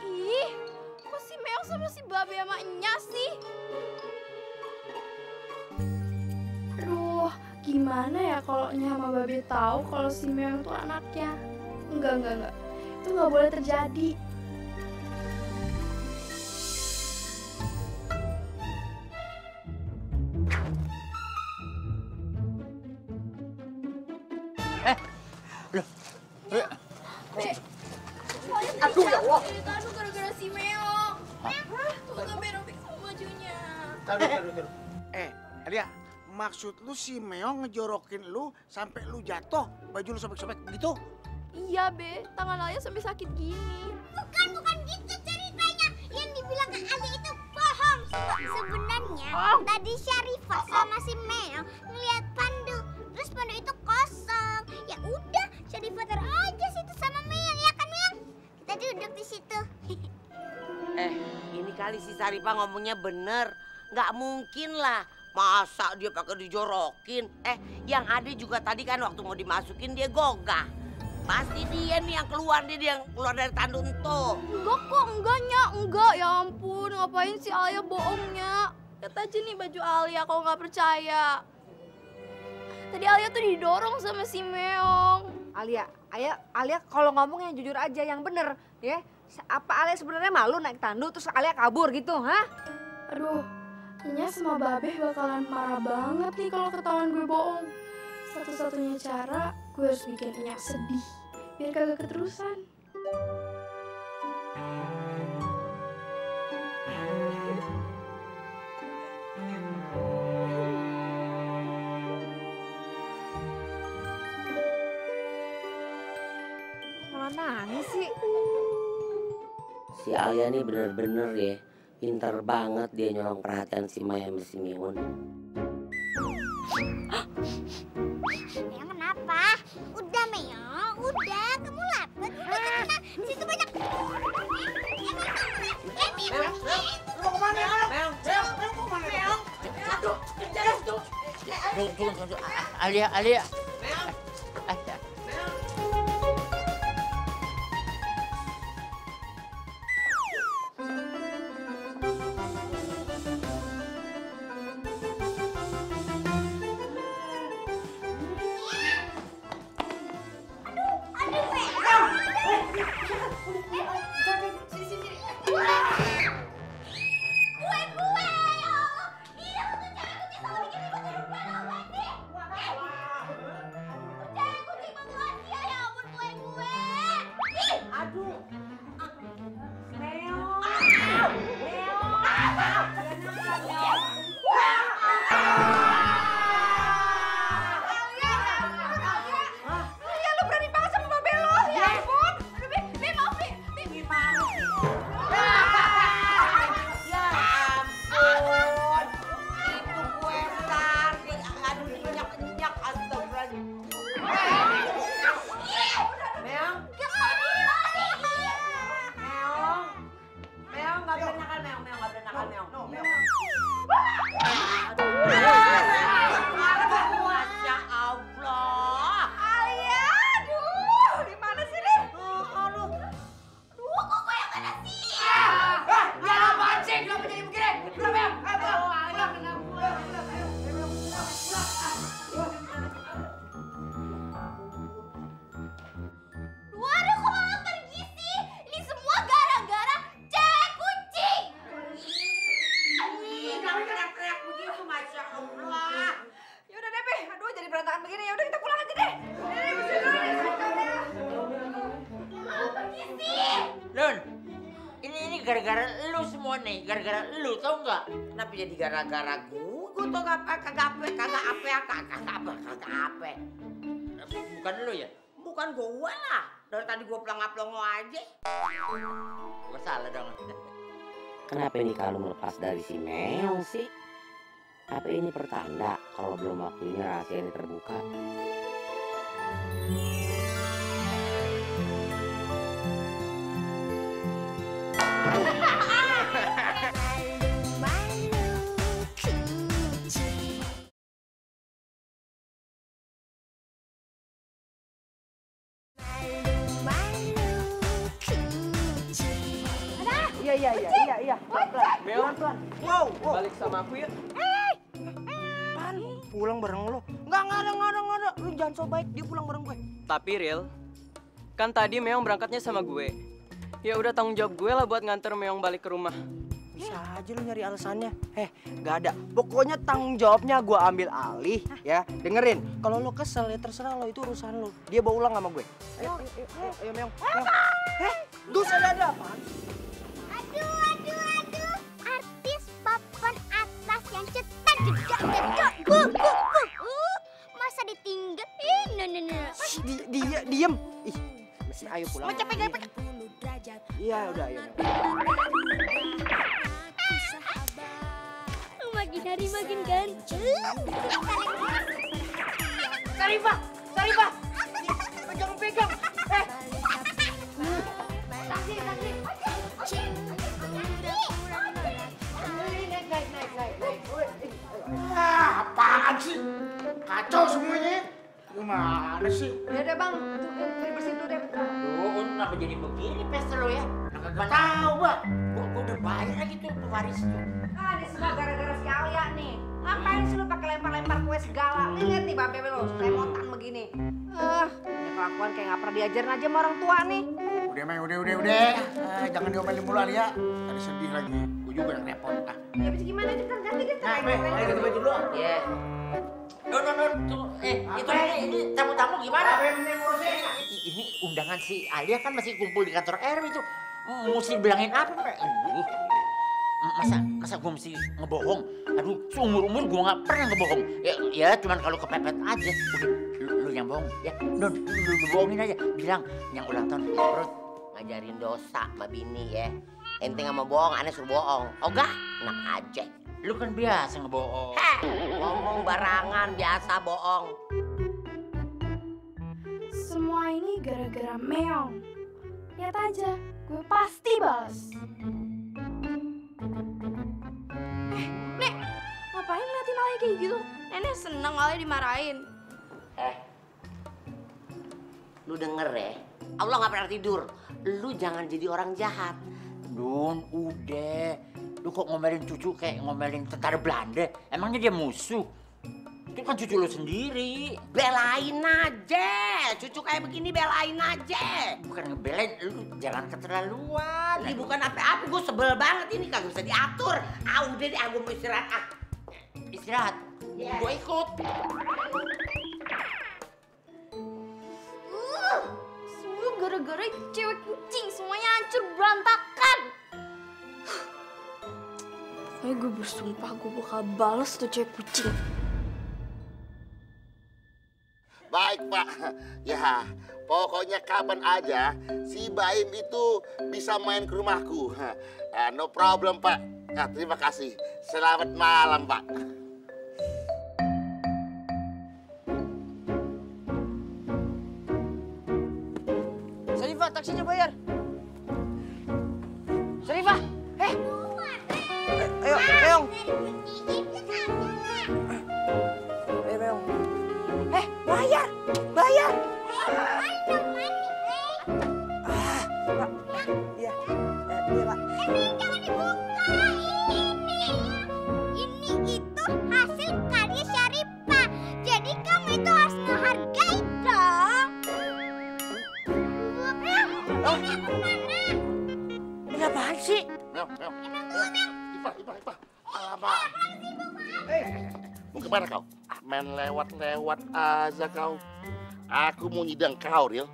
Speaker 2: Ih, kok si Meong sama si Babe sama Enya sih? Aduh, gimana ya kalau Enya sama Babe tahu kalau si Meong itu anaknya? Enggak. Itu nggak boleh terjadi.
Speaker 12: Aduh ya Allah.
Speaker 2: Aduh gara-gara si Meong. Tuh Babe robek sama bajunya.
Speaker 12: Taruh. Alia, maksud lu si Meong ngejorokin lu sampai lu jatuh, baju lu sobek-sobek begitu?
Speaker 2: Iya, Be. Tangan Alia sampai sakit gini.
Speaker 7: Bukan gitu ceritanya. Yang dibilang ke Ali itu bohong. Sebenarnya tadi Syarifah sama si Meong ngeliat Pandu. Terus Pandu itu kosong. Ya udah, Syarifah taruh aja situ sama Meong, ya kan Meong? Kita duduk di situ.
Speaker 1: Ini kali si Syarifah ngomongnya bener. Nggak mungkin lah. Masa dia pakai dijorokin? Yang ada juga tadi kan waktu mau dimasukin dia gogah. Pasti dia nih yang keluar, dia yang keluar dari tandu entuh.
Speaker 2: Enggak kok, enggak. Ya ampun, ngapain sih Alia bohongnya? Lihat aja nih baju Alia kalau nggak percaya. Tadi Alia tuh didorong sama si Meong.
Speaker 6: Alia kalau ngomong yang jujur aja, yang bener ya. Apa Alia sebenarnya malu naik tandu terus Alia kabur gitu, ha?
Speaker 2: Aduh, Nya sama Babe bakalan marah banget nih kalau ketahuan gue bohong. Satu-satunya cara gue harus bikin Nya sedih biar kagak keterusan.
Speaker 6: Malah nangis sih.
Speaker 1: Si Alia nih bener-bener ya, pinter banget dia nyolong perhatian si Maya sama si Miun.
Speaker 7: Meong kenapa? Udah Meong, udah. Kamu lapar, udah tenang. Di situ banyak.
Speaker 12: Lu mau kemana? Meong, mau kemana? Meong. Aduh, kejar tuh.
Speaker 11: Tunggu. Alia. gara-gara lu semua nih, gara-gara lu tau nggak?
Speaker 1: Kenapa jadi gara-gara gue tuh kagak apa.
Speaker 11: Bukan lu ya?
Speaker 1: Bukan gue lah. Dari tadi gue pelongo aja.
Speaker 11: Gue salah dong.
Speaker 1: Kenapa ini kalung lepas dari si Meong sih? Apa ini pertanda kalau belum waktunya rahasia ini terbuka?
Speaker 4: Iya. Pelan-pelan. Wow. Balik sama aku ya. Pan, pulang bareng lo. Nggak ada. Lu jangan so baik, dia pulang bareng gue.
Speaker 13: Tapi Ril, kan tadi Meong berangkatnya sama gue. Ya udah tanggung jawab gue lah buat nganter Meong balik ke rumah.
Speaker 4: Bisa aja lu nyari alasannya. Nggak ada. Pokoknya tanggung jawabnya gue ambil alih ya. Dengerin, kalau lo kesel ya terserah lo, itu urusan lo. Dia bawa ulang sama gue. Ayo Meong. Dus ada apaan?
Speaker 7: Aduh. Artis papan atas yang cetak jedok. Bu. Masa ditinggal? No.
Speaker 4: Dia diem. Ih, mesti ayo pulang.
Speaker 7: Mau capek.
Speaker 4: Iya, udah ayo.
Speaker 7: Makin hari makin ganteng.
Speaker 4: Sarifah. Pegang. Taksi.
Speaker 12: Apaan sih? Kacau semuanya. Gimana sih?
Speaker 6: Ya udah bang, bersihin dulu deh.
Speaker 11: Aduh, kenapa jadi begini pesta lo ya? Nggak tahu, Bang. Gua udah bayar lagi tuh pewaris tuh.
Speaker 6: Ah, ini semua gara-gara si Alia nih. Ngapain sih lu pakai lempar-lempar kue segala? Lihat nih babe lo, remotan begini. Punya kelakuan kayak nggak pernah diajarin aja sama orang tua nih.
Speaker 12: Udah, Meng, udah. Jangan diomelin mulu Alia. Tadi sedih lagi. Gue juga yang repot.
Speaker 6: Ya bisa gimana nih kan ganti kita.
Speaker 12: Ayo ganti baju dulu.
Speaker 11: Iya. No, tunggu. Ini tamu-tamu gimana? Ini undangan si Alia kan masih kumpul di kantor RW itu. Mesti bilangin apa, Mbak? Masa gue mesti ngebohong? Aduh, seumur-umur gue nggak pernah ngebohong. Ya cuman kalau kepepet aja. Udah, lu yang bohong ya. Lu bohongin aja. Bilang yang ulang tahun perut.
Speaker 1: Ngajarin dosa sama bini ya. Ente nggak mau bohong, aneh suruh bohong. Ogah, enak aja.
Speaker 11: Lu kan biasa ngebohong.
Speaker 1: Ngomong barangan biasa bohong.
Speaker 2: Semua ini gara-gara Meong. Lihat aja, gue pasti balas. Nek, ngapain ngeliatin Alia kayak gitu? Nenek seneng Alia dimarahin.
Speaker 1: Lu denger ya, Allah nggak pernah tidur. Lu jangan jadi orang jahat.
Speaker 11: Dun, udah. Lu kok ngomelin cucu kayak ngomelin tentara Belanda? Emangnya dia musuh? Itu kan cucu lu sendiri.
Speaker 1: Belain aja. Cucu kayak begini belain aja.
Speaker 11: Bukan ngebelain, lu jangan keterlaluan.
Speaker 1: Ini bukan apa-apa, gue sebel banget ini kagak bisa diatur. Udah deh, gue mau istirahat.
Speaker 11: Istirahat? Yeah. Gue ikut.
Speaker 2: Semua gara-gara cewek kucing, semuanya hancur berantakan. Pokoknya gue bersumpah gue bakal balas tuh cewek kucing.
Speaker 5: Baik, Pak. Ya, pokoknya kapan aja si Baim itu bisa main ke rumahku. No problem, Pak. Ya, terima kasih. Selamat malam, Pak.
Speaker 4: Sarifah, taksinya bayar. Sarifah, ayo, Meong. Ayo, Meong. Bayar. Pak. Iya, Pak.
Speaker 7: Jangan dibuka. Ini itu hasil karya Syarifah. Jadi kamu itu harus menghargai dong.
Speaker 4: Ini apaan sih?
Speaker 5: Meong. Ipah. Alamak. Mau kemana kau? Main lewat-lewat aja kau. Aku mau nyidang kau, Ril.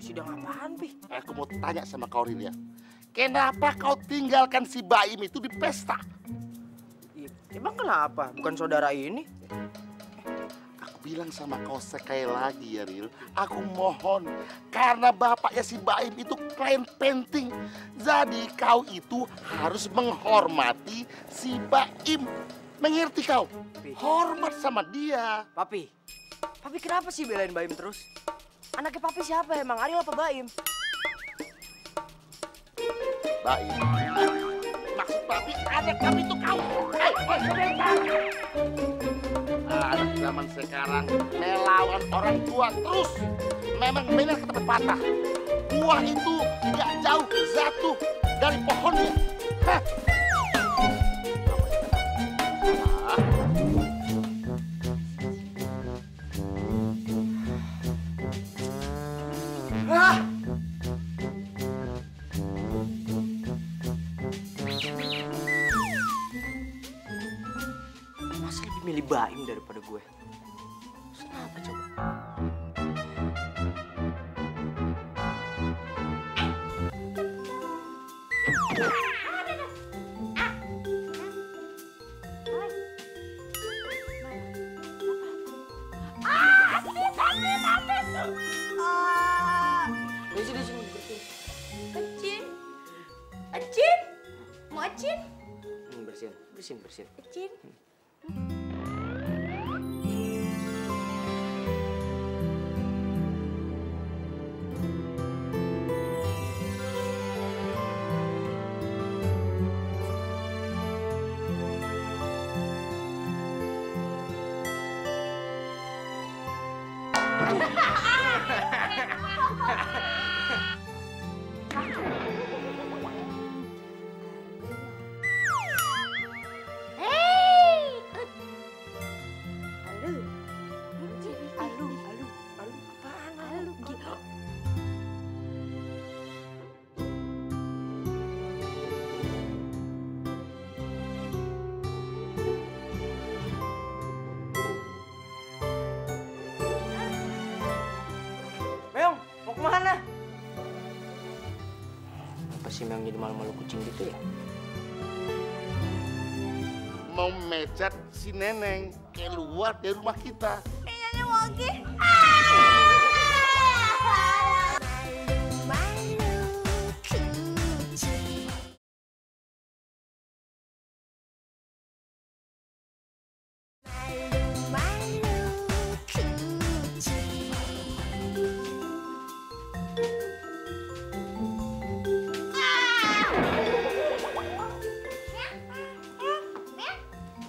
Speaker 4: Sidang apaan, Pi?
Speaker 5: Aku mau tanya sama kau, Ril ya. kenapa kau tinggalkan si Baim itu di pesta?
Speaker 4: Emang kenapa? Bukan saudara ini?
Speaker 5: Aku bilang sama kau sekali lagi ya, Ril. Aku mohon, karena bapaknya si Baim itu klien penting. Jadi kau itu harus menghormati si Baim. Mengerti kau? Hormat sama dia.
Speaker 4: Papi kenapa sih belain Baim terus? Anaknya Papi siapa emang? Ariel apa Baim?
Speaker 5: Baim. Maksud Papi, anak kami itu kau. Anak zaman sekarang melawan orang tua terus. Memang benar kata pepatah. Buah itu tidak jauh jatuh dari pohonnya. Hah.
Speaker 4: Masa lebih milih Baim daripada gue? Kenapa coba?
Speaker 3: Acin, mau Acin?
Speaker 4: Bersihin.
Speaker 3: Acin.
Speaker 4: Meong, mau kemana? Apa sih Meong jadi malu-malu kucing gitu ya?
Speaker 5: Mau mecat si Neneng keluar dari rumah kita.
Speaker 3: Nenek mau lagi.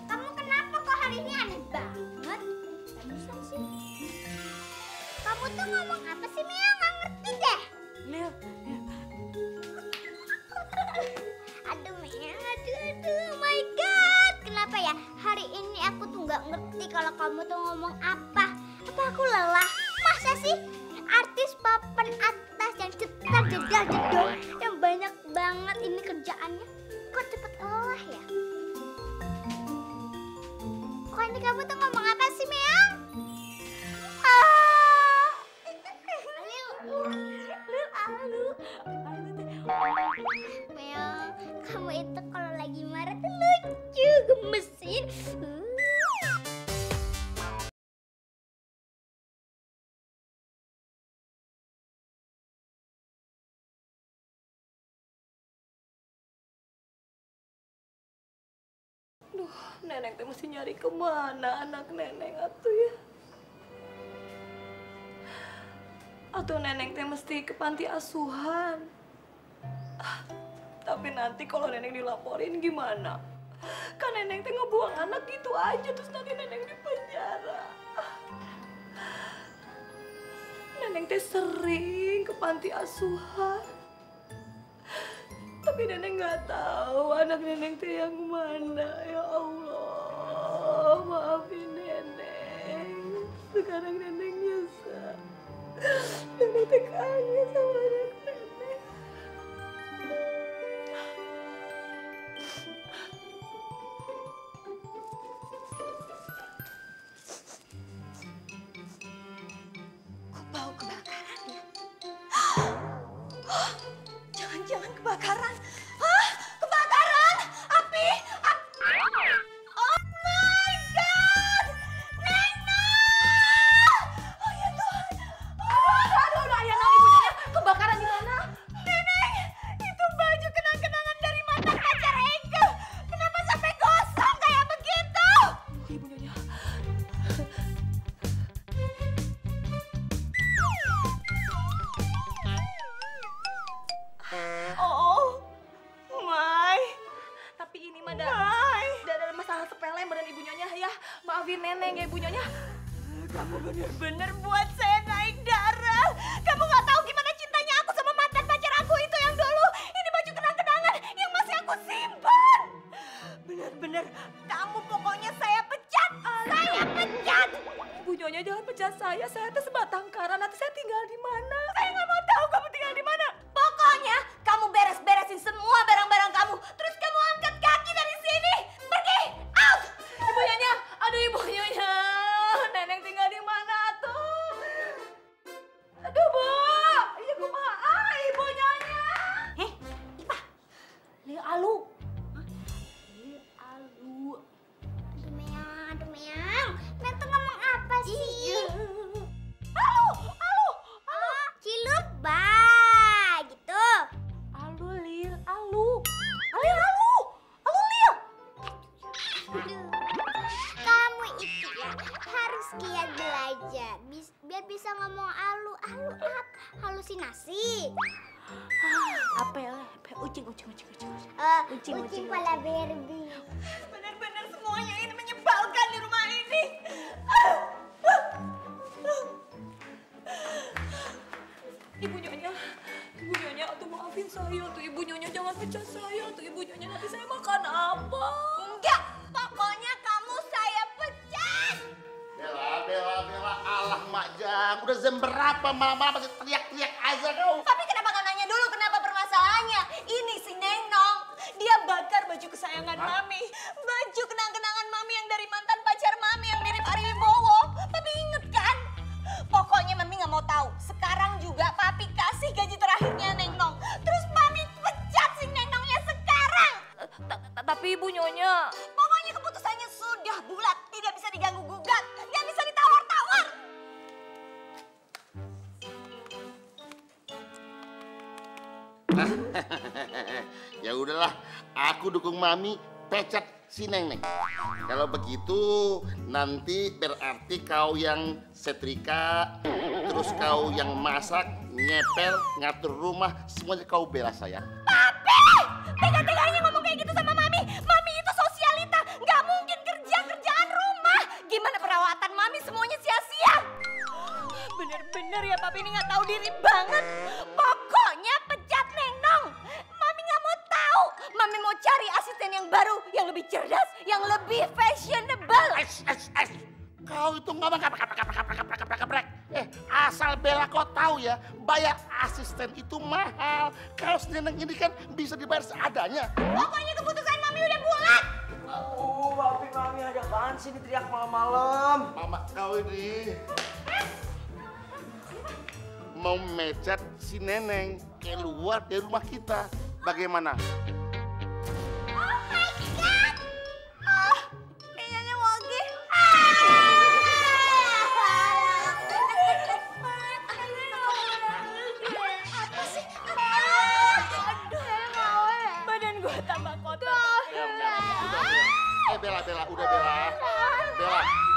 Speaker 7: Kamu kenapa kok hari ini aneh banget? Bagusan sih. Kamu tuh ngomong apa sih, Mia? Nggak ngerti deh. Aduh, Mia. Aduh. Oh my God. Kenapa ya? Hari ini aku tuh nggak ngerti kalau kamu tuh ngomong apa. Apa aku lelah? Masa sih artis papan atas yang cetar jedar jedor yang banyak banget ini kerjaannya kok cepet lelah ya? Kok ini kamu tuh ngomong apa sih, Meong? Meong, kamu itu kalau lagi marah tuh lucu, gemesin.
Speaker 2: Duh, Neneng teh mesti nyari kemana anak Neneng atuh ya? Atau Neneng teh mesti ke panti asuhan? Tapi nanti kalau Neneng dilaporin gimana? Kan Neneng teh ngebuang anak gitu aja terus nanti Neneng di penjara. Neneng teh sering ke panti asuhan. Tapi Neneng nggak tahu anak Neneng teh yang mana. Ya Allah, maafin Neneng. Sekarang Neneng nyesel. Neneng teh kangen sama anak Neneng.
Speaker 3: Kok bau kebakaran ya? Jangan-jangan kebakaran.
Speaker 2: yang badan ibu nyonya ya. Maafin Neneng ya ibu nyonya. Kamu bener-bener buat saya naik darah. Kamu nggak tahu gimana cintanya aku sama mantan pacar aku itu yang dulu. Ini baju kenang-kenangan yang masih aku simpan. Bener-bener, kamu pokoknya saya pecat. Saya pecat. Ibu nyonya jangan pecat saya tuh sebatang kara. Nanti saya tinggal di mana? Saya nggak mau tahu kamu tinggal di mana.
Speaker 3: Pokoknya kamu beres-beresin semua barang-barang kamu. Terus kamu angkat kaki dari sini. Pergi, out.
Speaker 2: Ibu nyonya, aduh ibu nyonya. Neneng tinggal di mana tuh? Aduh bu, iya kumaha ibu nyonya.
Speaker 3: Ipa, Li Alu. Li Alu.
Speaker 7: Aduh Meong. Nete ngomong apa sih?
Speaker 3: Alu.
Speaker 7: Oh, Ciluba gitu.
Speaker 2: Alu Lil, Alu.
Speaker 3: Lil.
Speaker 7: Kamu itu ya harus giat belajar biar bisa ngomong alu apa? Halusinasi.
Speaker 3: Apa ya? Ucing.
Speaker 7: Ucing pala Barbie.
Speaker 3: Benar-benar semuanya ini menyebalkan di rumah ini.
Speaker 2: Ibu nyonya, tuh maafin saya tuh ibu nyonya, jangan pecat saya tuh ibu nyonya, nanti saya makan apa?
Speaker 3: Enggak, pokoknya kamu saya pecat.
Speaker 5: Bella, alah Mak Jang. Udah jam berapa malam-malam masih teriak-teriak aja kau.
Speaker 3: Tapi kenapa nggak nanya dulu kenapa permasalahannya? Ini si Nenong, dia bakar baju kesayangan Mami. Baju kenang-kenangan Mami yang dari mantan pacar Mami yang mirip Ari Wibowo. Papi inget kan? Pokoknya Mami nggak mau tahu. Sekarang juga Papi kasih gaji terakhirnya Nenong. Terus Mami pecat si Nenongnya sekarang.
Speaker 2: Tapi ibu nyonya.
Speaker 3: Pokoknya keputusannya sudah bulat. Tidak bisa diganggu-gugat. Nggak bisa ditawar-tawar.
Speaker 5: Ya udahlah, aku dukung Mami pecat si Neng. Kalau begitu nanti berarti kau yang setrika, terus kau yang masak, ngepel, ngatur rumah, semuanya kau bela saya.
Speaker 3: Papi! Tega-teganya ngomong kayak gitu sama Mami. Mami itu sosialita, nggak mungkin kerjaan rumah. Gimana perawatan Mami semuanya sia-sia. Bener-bener ya Papi ini nggak tahu diri banget. Pokoknya pecat Nenong. Mami nggak mau tahu. Mami mau cari asisten yang baru, yang lebih cerdas, yang lebih fashionable.
Speaker 5: Kau itu ngomong kaprek. Asal Bella kau tahu ya, bayar asisten itu mahal. Kalau si Neneng ini kan bisa dibayar seadanya.
Speaker 3: Pokoknya keputusan Mami udah bulat.
Speaker 4: Mami ada apaan sih teriak malam-malam?
Speaker 5: Mama kau ini mau mecat si Neneng keluar dari rumah kita. Bagaimana?
Speaker 3: Oh my God! Kayaknya Wogi. Apa sih? Badan gue tambah kotor.
Speaker 5: Bella, udah Bella.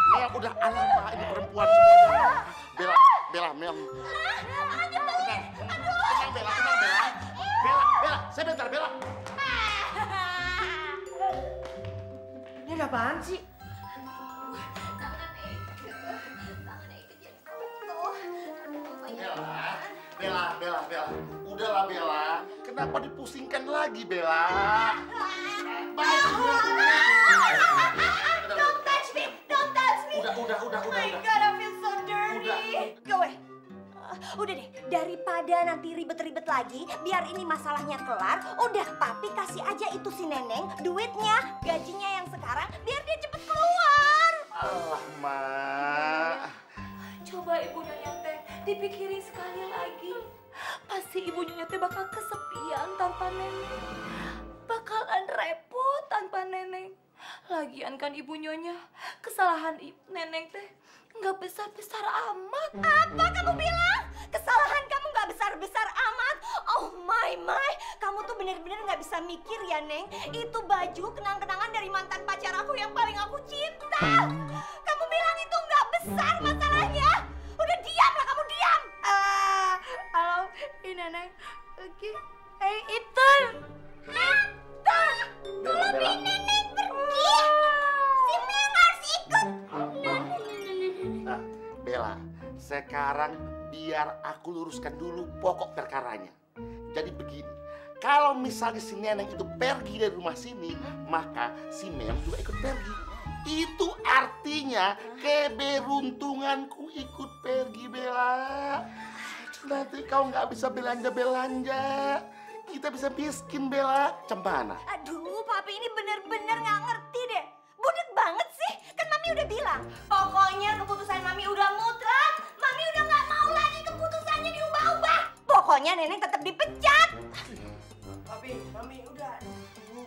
Speaker 5: Meong udah alamak ini perempuan semuanya. Bella, Meong. Tenang Bella. Bella, sebentar Bella.
Speaker 4: Ini ada apaan sih?
Speaker 5: Bella. Udahlah Bella. Kenapa dipusingkan lagi Bella?
Speaker 3: Don't touch me.
Speaker 5: Udah.
Speaker 3: Oh my God, I feel so dirty. Go away. Udah deh, daripada nanti ribet-ribet lagi, biar ini masalahnya kelar, udah Papi kasih aja itu si Neneng, duitnya, gajinya yang sekarang, biar dia cepet keluar.
Speaker 5: Allah, Mak.
Speaker 2: Coba ibu nyonya teh dipikirin sekali lagi. Pasti ibu nyonya teh bakal kesepian tanpa Neneng. Bakalan repot tanpa Neneng. Lagian kan ibu nyonya, kesalahan Neneng teh nggak besar-besar amat.
Speaker 3: Apa kamu bilang? Kesalahan kamu nggak besar-besar amat? Oh my, kamu tuh bener-bener nggak bisa mikir ya Neng. Itu baju kenang-kenangan dari mantan pacar aku yang paling aku cinta. Kamu bilang itu nggak besar masalahnya? Udah diamlah kamu diam.
Speaker 2: Halo, ini Neneng. Oke. Itu.
Speaker 3: Tolong Neneng pergi. Si
Speaker 5: Sekarang biar aku luruskan dulu pokok perkaranya. Jadi begini, kalau misalnya si Neneng itu pergi dari rumah sini, maka si Meong juga ikut pergi. Itu artinya keberuntunganku ikut pergi, Bella. Nanti kau nggak bisa belanja-belanja. Kita bisa miskin, Bella. Cemana?
Speaker 3: Aduh, papi ini bener-bener nggak ngerti deh. Budak banget sih. Kan mami udah bilang, pokoknya keputusan mami udah mutlak. Mami udah nggak mau lagi keputusannya diubah-ubah. Pokoknya Neneng tetap dipecat.
Speaker 4: Papi, mami udah.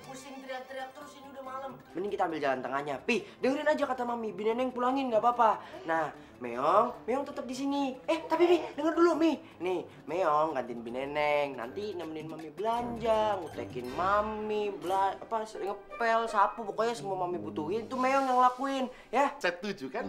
Speaker 4: Pusing teriak-teriak terus, ini udah malam. Mending kita ambil jalan tengahnya. Pi, dengerin aja kata mami. Bi Neneng pulangin nggak apa-apa. Nah, Meong tetap di sini. Tapi Mi, denger dulu Mi. Nih, Meong gantiin Bi Neneng. Nanti nemenin mami belanja, ngutekin mami, ngepel, sapu, pokoknya semua mami butuhin itu Meong yang lakuin, ya.
Speaker 5: Setuju kan?